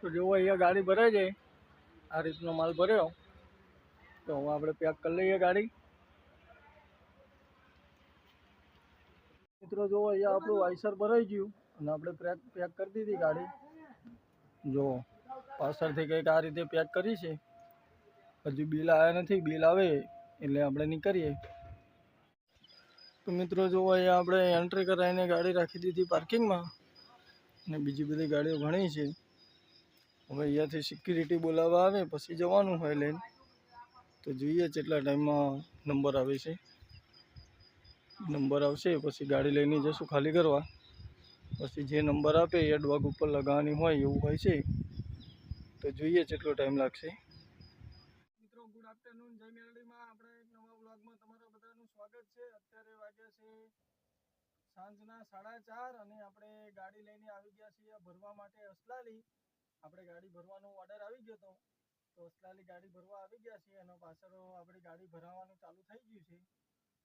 તો જો અહીંયા ગાડી ભરાઈ જાય, આ રીતનો માલ ભર્યો તો હવે આપણે પેક કરી લઈએ ગાડી. મિત્રો જો અહીંયા આપણું વાઇસર ભરાઈ ગયું અને આપણે પેક કરી દીધી ગાડી. જો પાછળથી કંઈક આ રીતે પેક કરી છે. હજુ બિલ આવ્યા નથી, બિલ આવે એટલે આપણે નીકળીએ. તો મિત્રો જો અહીંયા આપણે એન્ટ્રી કરાવીને ગાડી રાખી દીધી પાર્કિંગમાં અને બીજી બધી ગાડીઓ ઘણી છે. હવે અહીંયાથી સિક્યુરિટી બોલાવવા આવે પછી જવાનું હોય લઈને. તો જોઈએ કેટલા ટાઈમમાં નંબર આવે છે. નંબર આવશે પછી ગાડી લઈને જશું ખાલી કરવા. પછી જે નંબર આપે એ ડોગ ઉપર લગાવવાની હોય એવું હોય છે. તો જોઈએ કેટલો ટાઈમ લાગશે. મિત્રો ગુડ આફ્ટરનૂન, જય મેલડીમાં આપણે એક નવા વ્લોગમાં તમારા બધાનું સ્વાગત છે. અત્યારે વાગ્યા છે સાંજના 4:30 અને આપણે ગાડી લઈને આવી ગયા છીએ ભરવા માટે અસલાલી. આપણે ગાડી ભરવાનો ઓર્ડર આવી ગયો હતો તો અસલાલી ગાડી ભરવા આવી ગયા છીએ અને પાછળ આપણી ગાડી ભરાવાનું ચાલુ થઈ ગયું છે.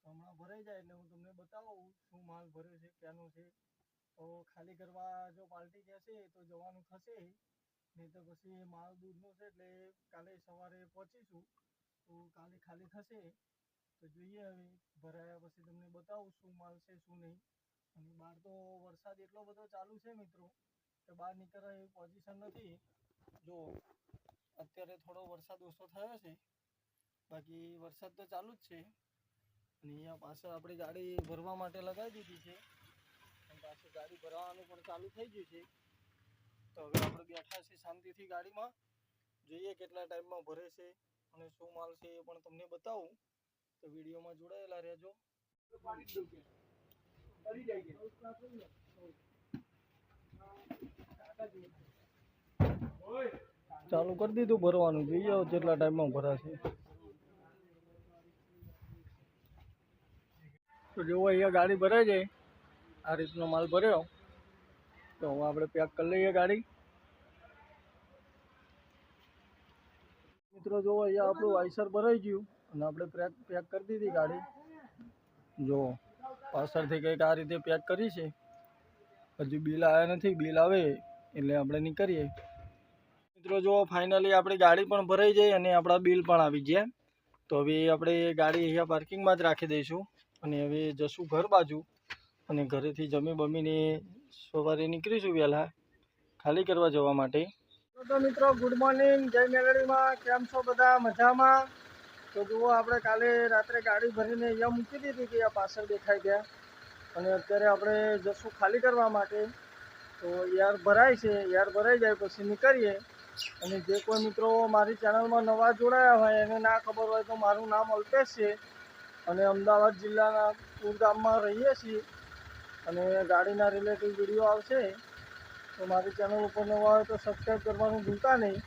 તો હમણાં ભરાઈ જાય એટલે હું તમને બતાવું શું માલ ભર્યો છે, ક્યાંનો છે. તો ખાલી કરવા જો પાર્ટી કહેશે તો જવાનું થશે, નહીં તો પછી માલ દૂરનો છે એટલે કાલે સવારે પહોંચીશું. તો કાલે ખાલી થશે તો જોઈએ હવે ભરાયા પછી તમને બતાવું શું માલ છે શું નહીં. અને બહાર તો વરસાદ એટલો બધો ચાલુ છે મિત્રો કે બહાર નીકળવા એવી પોઝિશન નથી. જો અત્યારે થોડો વરસાદ ઓછો થયો છે, બાકી વરસાદ તો ચાલુ જ છે. અને અહીંયા પાછળ આપણી ગાડી ભરવા માટે લગાવી દીધી છે અને પાછળ ગાડી ભરવાનું પણ ચાલુ થઈ ગયું છે. તો હવે આપણે બેઠા છીએ શાંતિથી ગાડીમાં, જોઈએ કેટલા ટાઈમમાં ભરે છે અને શું માલ છે એ પણ તમને બતાવું. તો વિડીયોમાં જોડાયેલા રહેજો. ચાલુ કરી દીધું ભરવાનું, જોઈએ જેટલા ટાઈમમાં ભરાશે. તો જો અહીંયા ગાડી ભરાઈ જાય, આ રીતનો માલ ભર્યો તો હવે આપણે પેક કરી લઈએ ગાડી. મિત્રો જો અહીંયા આપણું વાઇસર ભરાઈ ગયું અને આપણે પેક કરી દીધી ગાડી. જો પાછળથી કંઈક આ રીતે પેક કરી છે. હજુ બિલ આવ્યા નથી, બિલ આવે એટલે આપણે નીકળીએ. મિત્રો જો ફાઇનલી આપણી ગાડી પણ ભરાઈ જાય અને આપણા બિલ પણ આવી ગયા. તો હવે આપણે ગાડી અહીંયા પાર્કિંગમાં જ રાખી દઈશું અને હવે જશું ઘર બાજુ. અને ઘરેથી જમી બમીને સવારે નીકળીશું વહેલા ખાલી કરવા જવા માટે. તો મિત્રો ગુડ મોર્નિંગ, જય મેલડીમાં. કેમ છો બધા? મજામાં? તો જુઓ આપણે કાલે રાત્રે ગાડી ભરીને અહીંયા મૂકી દીધી કે આ પાછળ દેખાઈ ગયા અને અત્યારે આપણે જશું ખાલી કરવા માટે. તો યાર ભરાય છે, યાર ભરાઈ જાય પછી નીકળીએ. અને જે કોઈ મિત્રો મારી ચેનલમાં નવા જોડાયા હોય એને ના ખબર હોય તો મારું નામ અલ્પેશ છે અને અમદાવાદ જિલ્લાના પુર ગામમાં રહીએ છીએ. અને ગાડીના રિલેટિવ વિડીયો આવશે તો મારી ચેનલ ઉપર નવા હોય તો સબસ્ક્રાઈબ કરવાનું ભૂલતા નહીં.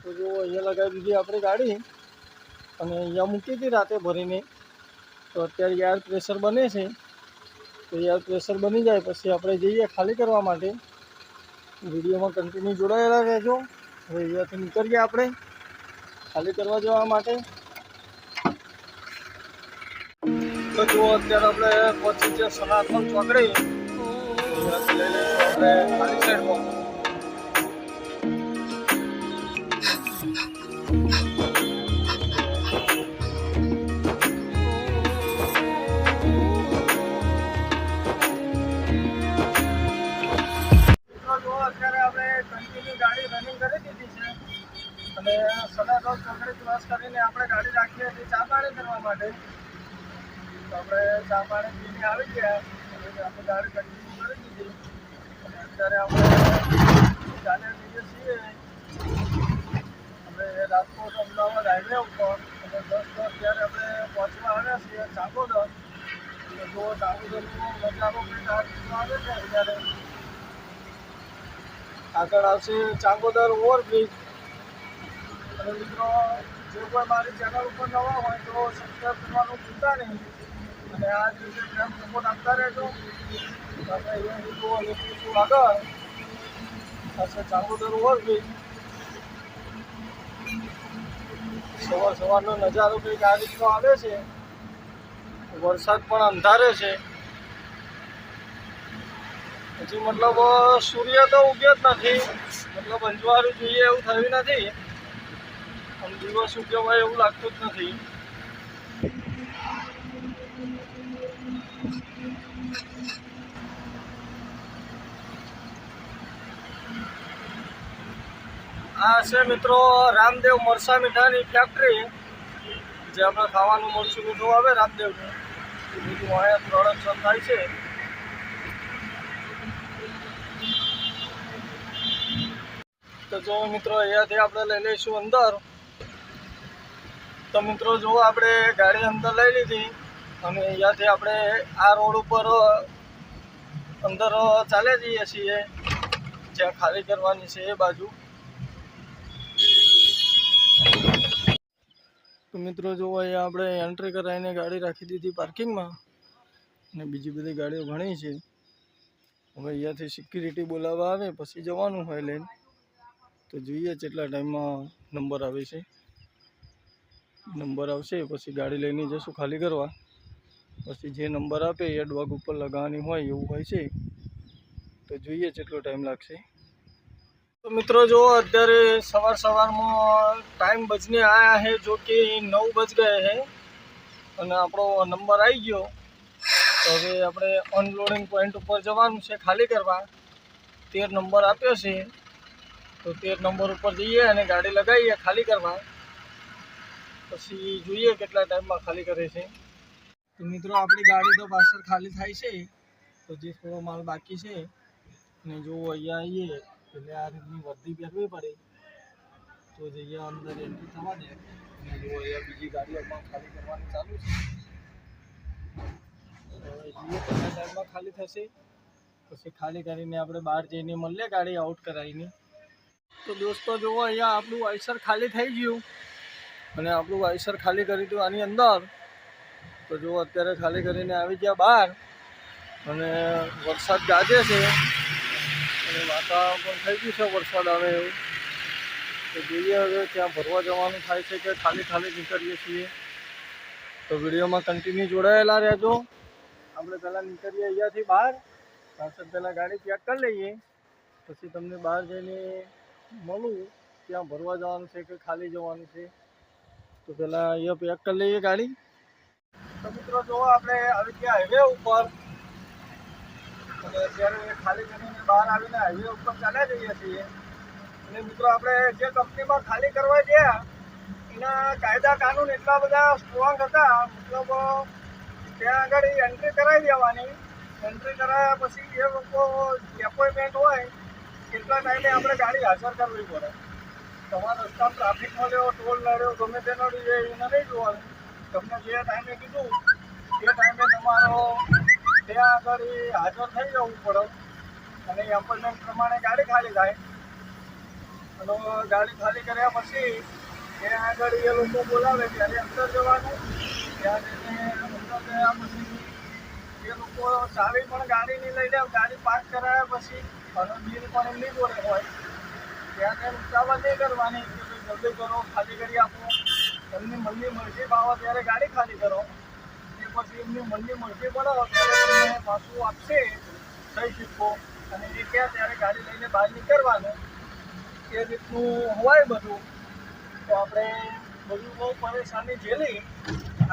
તો જો અહીંયા લગાવી દીધી આપણી ગાડી અને અહીંયા મૂકી હતી રાતે ભરીને. તો અત્યારે એર પ્રેશર બને છે, તો એર પ્રેશર બની જાય પછી આપણે જઈએ ખાલી કરવા માટે. વિડીયોમાં કન્ટિન્યુ જોડાયેલા રહેજો. હવે અહીંયાથી નીકળીએ આપણે ખાલી કરવા જવા માટે. તો જુઓ અત્યારે આપણે પહોંચી ગયા સનાતન ચોકડી. અહીંયાથી લઈ લઈશું આપણે ખાલી સાઈડમાં. અત્યારે આપણે કન્ટિન્યુ ગાડી રનિંગ કરી દીધી છે અને સનાતન ચોકડી ક્રોસ કરીને આપણે ગાડી રાખીએ છીએ ચા પાણી કરવા માટે. તો આપણે ચા પાણી પીને આવી ગયા અને આપણે ગાડી કન્ટિન્યુ કરી દીધી અને અત્યારે આપણે ચાલે જઈએ છીએ આપણે રાજકોટ અમદાવાદ હાઈવે ઉપર અને 10:10 ત્યારે આપણે પહોંચવા આવ્યા છીએ ચાંગોદર. જો ચાંગોદરનો નજારો કંઈક આ રીતનો આવે છે. અત્યારે આગળ આવશે ચાંગોદર ઓવરબ્રિજ. અને મિત્રો જે કોઈ મારી ચેનલ ઉપર નવા હોય તો સબસ્ક્રાઈબ કરવાનું ભૂલતા નહીં અને આ જ રીતે પ્રેમ સપોર્ટ આપતા રહેજો. આપણે અહીંયા જુઓ નીકળીશું આગળ આવશે ચાંગોદર ઓવરબ્રિજ. સવારનો નજારો કંઈક આ રીતનો આવે છે. વરસાદ પણ અંધારે છે. હજી મતલબ સૂર્ય તો ઉગ્યો જ નથી, મતલબ અંજવાળું જોઈએ એવું થયું નથી, અને દિવસ ઉગ્યો હોય એવું લાગતું જ નથી. આ છે મિત્રો રામદેવ મરસા મીઠાની ફેક્ટરી, જે આપણે ખાવાનું મરચું મીઠું આવે રામદેવનું, એ બધું અહીંયા પ્રોડક્શન થાય છે. તો જો મિત્રો અહીંયાથી આપણે લઈ લઈશું અંદર. તો મિત્રો જો આપણે ગાડી અંદર લઈ લીધી અને અહીંયાથી આપણે આ રોડ ઉપર અંદર ચાલે જઈએ છીએ, જ્યાં ખાલી કરવાની છે એ બાજુ. તો મિત્રો જો અહીંયા આપણે એન્ટ્રી કરાવીને ગાડી રાખી દીધી પાર્કિંગમાં, અને બીજી બધી ગાડીઓ ઘણી છે. હવે અહીંયાથી સિક્યુરિટી બોલાવવા આવે પછી જવાનું હોય લઈને. તો જોઈએ કેટલા ટાઈમમાં નંબર આવે છે. નંબર આવશે પછી ગાડી લઈને જશું ખાલી કરવા. પછી જે નંબર આપે એ ડોગ ઉપર લગાવવાની હોય એવું હોય છે. તો જોઈએ કેટલો ટાઈમ લાગશે. तो मित्रों जो अत्यारे सवार में टाइम बजने आया है जो कि 9 बज गए हैं और आपणो नंबर आई गयो. तो हवे आपणे अनलोडिंग पॉइंट पर जवानुं छे खाली करवा. 13 नंबर आप्यो छे तो 13 नंबर पर जईए अने गाड़ी लगाईए खाली करवा. पछी जोईए केटला टाइम में खाली करे छे. तो मित्रों आपणी गाड़ी तो पाछळ खाली थाय छे, तो जे थोड़ो माल बाकी छे ने जो अहींया आवीए એટલે આ રીતની વર્દી પહેરવી પડે તો જઈએ અંદર એન્ટ્રી થવા દે. અને જો અહીંયા બીજી ગાડીઓમાં ખાલી કરવાની ચાલુ છે. હવે જોઈએ કેટલા ટાઈમમાં ખાલી થશે, પછી ખાલી કરીને આપણે બહાર જઈને મળીએ ગાડી આઉટ કરાવીને. તો દોસ્તો જુઓ અહીંયા આપણું આઈસર ખાલી થઈ ગયું, અને આપણું આઈસર ખાલી કરી દીધું આની અંદર. તો જો અત્યારે ખાલી કરીને આવી ગયા બહાર, અને વરસાદ ગાજે છે અને વાતાવરણ પણ થઈ ગયું છે વરસાદ આવે એવું. તો જોઈએ હવે ત્યાં ભરવા જવાનું થાય છે કે ખાલી નીકળીએ છીએ. તો વિડીયોમાં કન્ટિન્યુ જોડાયેલા રહેજો. આપણે પહેલાં નીકળીએ અહીંયાથી બહાર, પાછળ પહેલાં ગાડી પેક કરી લઈએ, પછી તમને બહાર જઈને મળું ત્યાં ભરવા જવાનું છે કે ખાલી જવાનું છે. તો પહેલાં અહીંયા પેક કરી લઈએ ગાડી. તો મિત્રો જો આપણે આવી ગયા હાઈવે ઉપર, અને અત્યારે ખાલી કરીને બહાર આવીને હાઈવે ઉપર ચાલ્યા જઈએ છીએ. અને મિત્રો આપણે જે કંપનીમાં ખાલી કરવા ગયા એના કાયદા કાનૂન એટલા બધા સ્ટ્રોંગ હતા, મતલબ ત્યાં આગળ એન્ટ્રી કરાવી દેવાની. એન્ટ્રી કરાવ્યા પછી એ લોકો એપોઇન્ટમેન્ટ હોય એટલા ટાઈમે આપણે ગાડી હાજર કરવી પડે. તમારા રસ્તામાં ટ્રાફિક મળ્યો, ટોલ નડ્યો, ગમે તે નડ્યું એ નહીં જોવાનું. તમને જે ટાઈમે કીધું એ ટાઈમે તમારો ત્યાં આગળ હાજર થઈ જવું પડે, અને એપોઇન્ટમેન્ટ પ્રમાણે ગાડી ખાલી થાય. અને ગાડી ખાલી કર્યા પછી ત્યાં આગળ એ લોકો બોલાવે ત્યારે અંદર જવાનું. ત્યાં જઈને અંદર ગયા પછી એ લોકો ચાવી પણ ગાડીની લઈ લે. ગાડી પાર્ક કરાવ્યા પછી અને બિલ પણ એમની જોડે હોય. ત્યાં કંઈ ઉતાવળ નહીં કરવાની કે ભાઈ જલ્દી કરો, ખાલી કરી આપો. એમની મનની મરજી ભાવે ત્યારે ગાડી ખાલી કરો. પછી એમની મનની મરજી પડે ત્યારે તમને પાછું આપશે સહી સિક્કો, અને એ કહે ત્યારે ગાડી લઈને બહાર નીકળવાનું. એ રીતનું હોય બધું. તો આપણે બધું બહુ પરેશાની ઝેલી.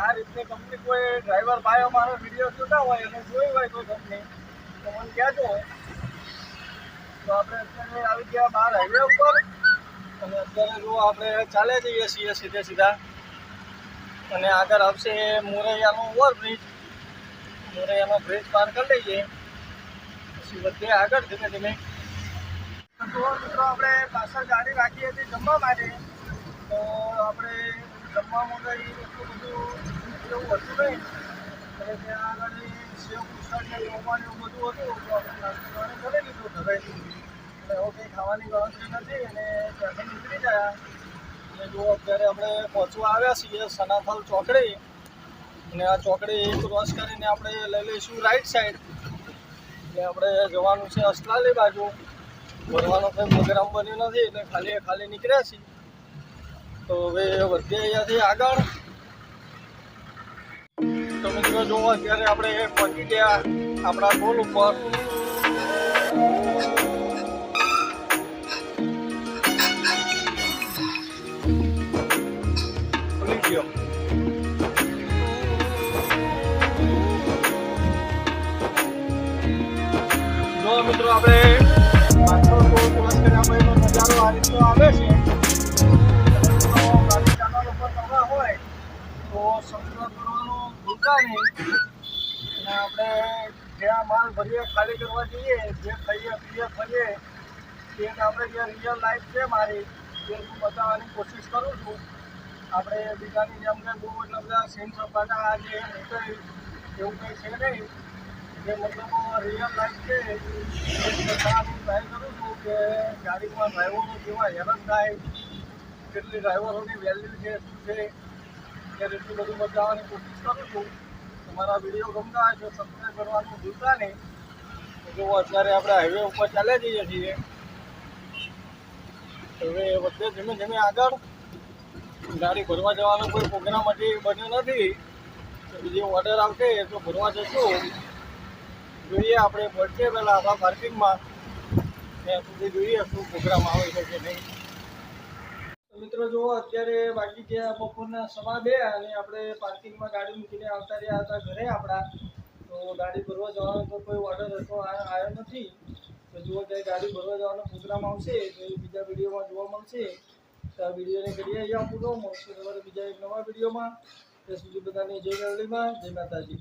આ રીતની કંપની કોઈ ડ્રાઈવર ભાઈ અમારો વિડીયો જોતા હોય અને જોઈ હોય કોઈ કંપની તો મને કહેજો. તો આપણે અત્યારે આવી ગયા બહાર હાઈવે ઉપર, અને અત્યારે જો આપણે ચાલે જઈએ છીએ સીધા. અને આગળ આવશે મોરૈયાનો ઓવરબ્રિજ. મોરૈયાનો બ્રિજ પાર કરી લઈએ પછી વધીએ આગળ ધીમે ધીમે. તો મિત્રો આપણે પાછળ ગાડી રાખી હતી જમવા માટે. તો આપણે જમવામાં કંઈ એટલું બધું એવું હતું નહીં, અને ત્યાં આગળ સેવ ઉસળ ને જમવાનું એવું બધું હતું. તો આપણે નાસ્તો કરી લીધું ઘરે, એટલે હવે કંઈ ખાવાની વ્યવસ્થા નથી અને ત્યાંથી નીકળી ગયા. અને જો અત્યારે આપણે પહોંચવા આવ્યા છીએ સનાથલ ચોકડી, અને આ ચોકડી ક્રોસ કરીને આપણે લઈ લઈશું રાઈટ સાઈડ. એટલે આપણે જવાનું છે અસલાલી બાજુ. ભરવાનો કંઈ પ્રોગ્રામ બન્યો નથી એટલે ખાલી નીકળ્યા છીએ. તો હવે વધીએ અહીંયાથી આગળ. તો મિત્રો જો અત્યારે આપણે પહોંચી ગયા આપણા ટોલ ઉપર. રીતનું આવે છે. ગાડી ચેનલ ઉપર નવા હોય તો સબસ્ક્રાઈબ કરવાનું ભૂલતા નહીં. અને આપણે જ્યાં માલ ભરીએ ખાલી કરવા જઈએ, જે ખાઈએ પીએ ફરીએ તે આપણે જે રિયલ લાઈફ છે મારી તે હું બતાવવાની કોશિશ કરું છું. આપણે બીજાની જેમ કે બહુ એટલા બધા સીન સપાટા જે નીકળી એવું કંઈ છે નહીં. જે મતલબ રિયલ લાઈફ છે એ બતાવવાની ટ્રાય કરું છું કે ગાડીમાં ડ્રાઈવરો કેવા હેરાન થાય, કેટલી ડ્રાઈવરોની વેલ્યુ છે, શું છે એ રીતનું બધું બતાવવાની કોશિશ કરું છું. તમારા વિડીયો ગમતા હોય તો સબસ્ક્રાઈબ કરવાનું ભૂલતા નહીં. જો અત્યારે આપણે હાઈવે ઉપર ચાલ્યા જઈએ છીએ. હવે વચ્ચે ધીમે ધીમે આગળ ગાડી ભરવા જવાનો કોઈ પ્રોગ્રામ હજી બન્યો નથી. તો બીજી ઓર્ડર આવશે તો ભરવા જશું. જોઈએ આપણે પહોંચીએ પહેલાં આપણા પાર્કિંગમાં, ત્યાં સુધી જોઈએ શું પ્રોગ્રામ આવે છે કે નહીં. મિત્રો જુઓ અત્યારે બાકી ગયા બપોરના 2:15 અને આપણે પાર્કિંગમાં ગાડી મૂકીને આવતા રહ્યા હતા ઘરે આપણા. તો ગાડી ભરવા જવાનો તો કોઈ ઓર્ડર હતો આવ્યો નથી. તો જુઓ ત્યારે ગાડી ભરવા જવાનો પ્રોગ્રામ આવશે તો એ બીજા વિડીયોમાં જોવા મળશે. તો આ વિડીયોને કરીએ અહીંયા પૂરો. મળશે તમારે બીજા એક નવા વિડીયોમાં. ત્યાં સુધી બધાને જય મેરડીમાં, જય માતાજી.